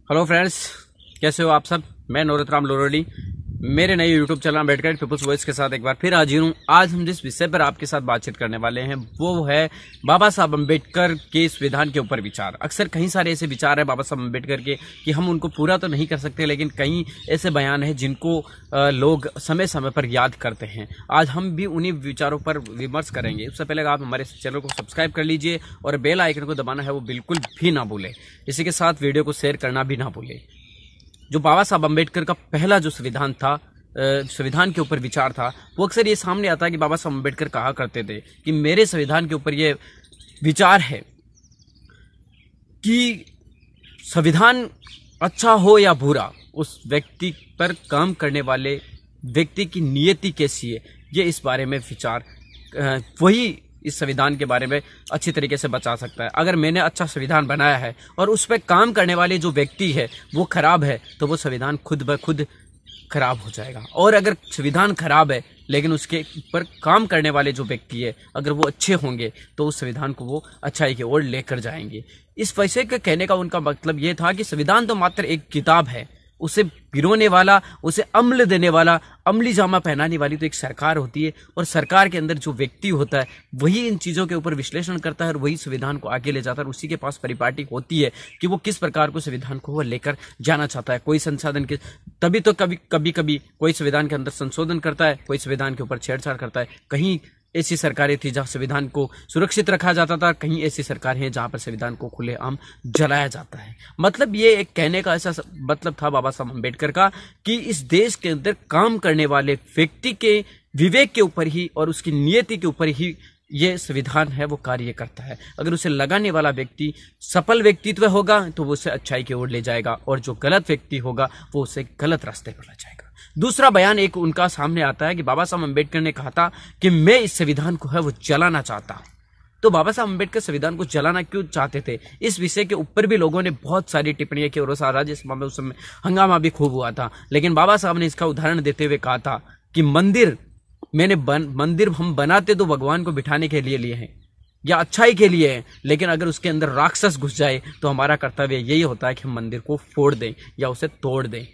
Hello friends, कैसे हो आप सब। मैं नोरतराम लोरोडी मेरे नए YouTube channel Ambedkar people's voice के साथ एक बार फिर हाजिर हूँ। आज हम जिस विषय पर आपके साथ बातचीत करने वाले हैं वो है बाबा साहब अम्बेडकर के संविधान के ऊपर विचार। अक्सर कई सारे ऐसे विचार है बाबा साहब अम्बेडकर के कि हम उनको पूरा तो नहीं कर सकते, लेकिन कई ऐसे बयान है जिनको लोग समय समय पर याद करते हैं। आज हम भी उन्हीं विचारों पर विमर्श करेंगे। उससे पहले आप हमारे चैनल को सब्सक्राइब कर लीजिए और बेल आइकन को दबाना है वो बिल्कुल भी ना भूलें। इसी के साथ वीडियो को शेयर करना भी ना भूलें। जो बाबा साहब अम्बेडकर का पहला जो संविधान था, संविधान के ऊपर विचार था, वो अक्सर ये सामने आता है कि बाबा साहब अम्बेडकर कहा करते थे कि मेरे संविधान के ऊपर ये विचार है कि संविधान अच्छा हो या बुरा, उस व्यक्ति पर काम करने वाले व्यक्ति की नियति कैसी है, ये इस बारे में विचार वही इस संविधान के बारे में अच्छी तरीके से बचा सकता है। अगर मैंने अच्छा संविधान बनाया है और उस पर काम करने वाले जो व्यक्ति है वो खराब है, तो वो संविधान खुद ब खुद खराब हो जाएगा। और अगर संविधान खराब है लेकिन उसके ऊपर काम करने वाले जो व्यक्ति है अगर वो अच्छे होंगे तो उस संविधान को वो अच्छाई की ओर लेकर जाएंगे। इस वैसे के कहने का उनका मतलब ये था कि संविधान तो मात्र एक किताब है, उसे पिरोने वाला, उसे अम्ल देने वाला, अमली जामा पहनाने वाली तो एक सरकार होती है, और सरकार के अंदर जो व्यक्ति होता है वही इन चीज़ों के ऊपर विश्लेषण करता है और वही संविधान को आगे ले जाता है। और उसी के पास परिपाटी होती है कि वो किस प्रकार को संविधान को वो लेकर जाना चाहता है। कोई संशोधन के तभी तो कभी कोई संविधान के अंदर संशोधन करता है, कोई संविधान के ऊपर छेड़छाड़ करता है। कहीं ऐसी सरकारें थी जहां संविधान को सुरक्षित रखा जाता था, कहीं ऐसी सरकारें हैं जहां पर संविधान को खुलेआम जलाया जाता है। मतलब ये एक कहने का ऐसा मतलब था बाबा साहब अम्बेडकर का कि इस देश के अंदर काम करने वाले व्यक्ति के विवेक के ऊपर ही और उसकी नियति के ऊपर ही ये संविधान है वो कार्य करता है। अगर उसे लगाने वाला व्यक्ति सफल व्यक्तित्व होगा तो वो उसे अच्छाई की ओर ले जाएगा, और जो गलत व्यक्ति होगा वो उसे गलत रास्ते पर ले जाएगा। दूसरा बयान एक उनका सामने आता है कि बाबा साहब अम्बेडकर ने कहा था कि मैं इस संविधान को है वो जलाना चाहता हूं। तो बाबा साहब अम्बेडकर संविधान को जलाना क्यों चाहते थे, इस विषय के ऊपर भी लोगों ने बहुत सारी टिप्पणियां की और राज्यसभा में उस समय हंगामा भी खूब हुआ था। लेकिन बाबा साहब ने इसका उदाहरण देते हुए कहा था कि मंदिर हम बनाते तो भगवान को बिठाने के लिए हैं या अच्छाई के लिए है, लेकिन अगर उसके अंदर राक्षस घुस जाए तो हमारा कर्तव्य यही होता है कि हम मंदिर को फोड़ दें या उसे तोड़ दें।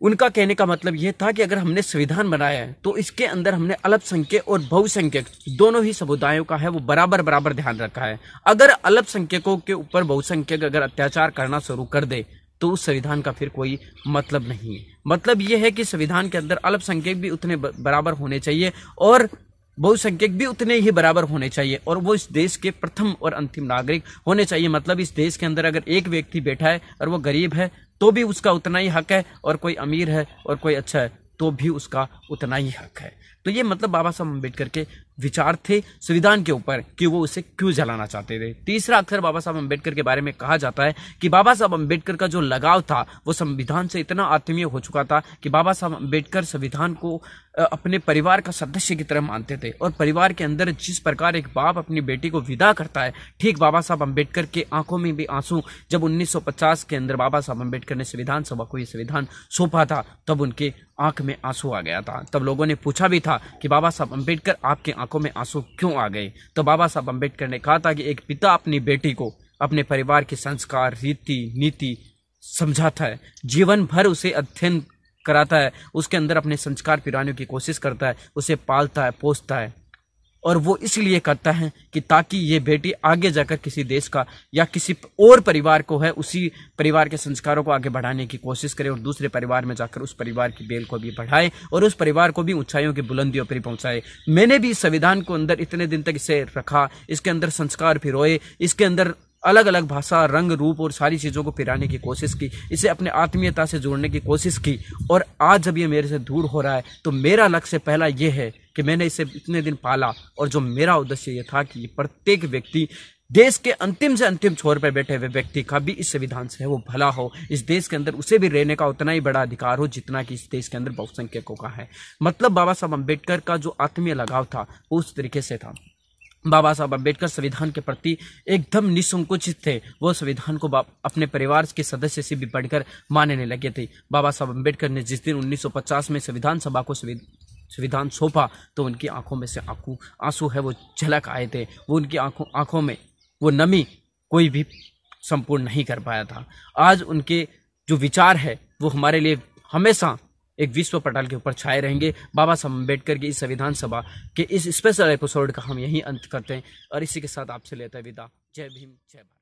उनका कहने का मतलब यह था कि अगर हमने संविधान बनाया है तो इसके अंदर हमने अल्पसंख्यक और बहुसंख्यक दोनों ही समुदायों का है वो बराबर ध्यान रखा है। अगर अल्पसंख्यकों के ऊपर बहुसंख्यक अगर अत्याचार करना शुरू कर दे तो उस संविधान का फिर कोई मतलब नहीं है। मतलब यह है कि संविधान के अंदर अल्पसंख्यक भी उतने बराबर होने चाहिए और बहुसंख्यक भी उतने ही बराबर होने चाहिए, और वो इस देश के प्रथम और अंतिम नागरिक होने चाहिए। मतलब इस देश के अंदर अगर एक व्यक्ति बैठा है और वो गरीब है तो भी उसका उतना ही हक है, और कोई अमीर है और कोई अच्छा है तो भी उसका उतना ही हक है। तो ये मतलब बाबा साहब अम्बेडकर के विचार थे संविधान के ऊपर कि वो उसे क्यों जलाना चाहते थे। तीसरा, अक्सर बाबा साहब अम्बेडकर के बारे में कहा जाता है कि बाबा साहब अम्बेडकर का जो लगाव था वो संविधान से इतना आत्मीय हो चुका था कि बाबा साहब अम्बेडकर संविधान को अपने परिवार का सदस्य की तरह मानते थे। और परिवार के अंदर जिस प्रकार एक बाप अपनी बेटी को विदा करता है, ठीक बाबा साहब अम्बेडकर के आंखों में भी आंसू, जब 1950 के अंदर बाबा साहब अम्बेडकर ने संविधान सभा को ये संविधान सौंपा था तब उनके आंख में आंसू आ गया था। तब लोगों ने पूछा भी था कि बाबा साहब अम्बेडकर आपके आंखों में आंसू क्यों आ गए। तो बाबा साहब अम्बेडकर ने कहा था कि एक पिता अपनी बेटी को अपने परिवार के संस्कार, रीति नीति समझाता है, जीवन भर उसे अध्ययन कराता है, उसके अंदर अपने संस्कार पिराने की कोशिश करता है, उसे पालता है, पोसता है, और वो इसलिए करता है कि ताकि ये बेटी आगे जाकर किसी देश का या किसी और परिवार को है उसी परिवार के संस्कारों को आगे बढ़ाने की कोशिश करे और दूसरे परिवार में जाकर उस परिवार की बेल को भी बढ़ाए और उस परिवार को भी ऊंचाइयों की बुलंदियों पर पहुंचाए। मैंने भी संविधान को अंदर इतने दिन तक इसे रखा, इसके अंदर संस्कार पिरोए, इसके अंदर अलग अलग भाषा, रंग, रूप और सारी चीज़ों को पिराने की कोशिश की, इसे अपने आत्मीयता से जोड़ने की कोशिश की, और आज जब ये मेरे से दूर हो रहा है तो मेरा लक्ष्य पहला ये है कि मैंने इसे इतने दिन पाला, और जो मेरा उद्देश्य ये था कि प्रत्येक व्यक्ति, देश के अंतिम से अंतिम छोर पर बैठे हुए व्यक्ति का भी इस संविधान से वो भला हो, इस देश के अंदर उसे भी रहने का उतना ही बड़ा अधिकार हो जितना कि इस देश के अंदर बहुसंख्यकों का है। मतलब बाबा साहब अम्बेडकर का जो आत्मीय लगाव था वो उस तरीके से था। बाबा साहब अम्बेडकर संविधान के प्रति एकदम निसंकोचित थे। वो संविधान को अपने परिवार के सदस्य से भी बढ़कर मानने लगे थे। बाबा साहब अम्बेडकर ने जिस दिन 1950 में संविधान सभा को संविधान सौंपा तो उनकी आंखों में से आंसू है वो झलक आए थे। वो उनकी आंखों में वो नमी कोई भी संपूर्ण नहीं कर पाया था। आज उनके जो विचार है वो हमारे लिए हमेशा एक विश्व पटल के ऊपर छाए रहेंगे। बाबा साहब अम्बेडकर की इस संविधान सभा के इस स्पेशल एपिसोड का हम यहीं अंत करते हैं और इसी के साथ आपसे लेते हैं विदा। जय भीम, जय भारत।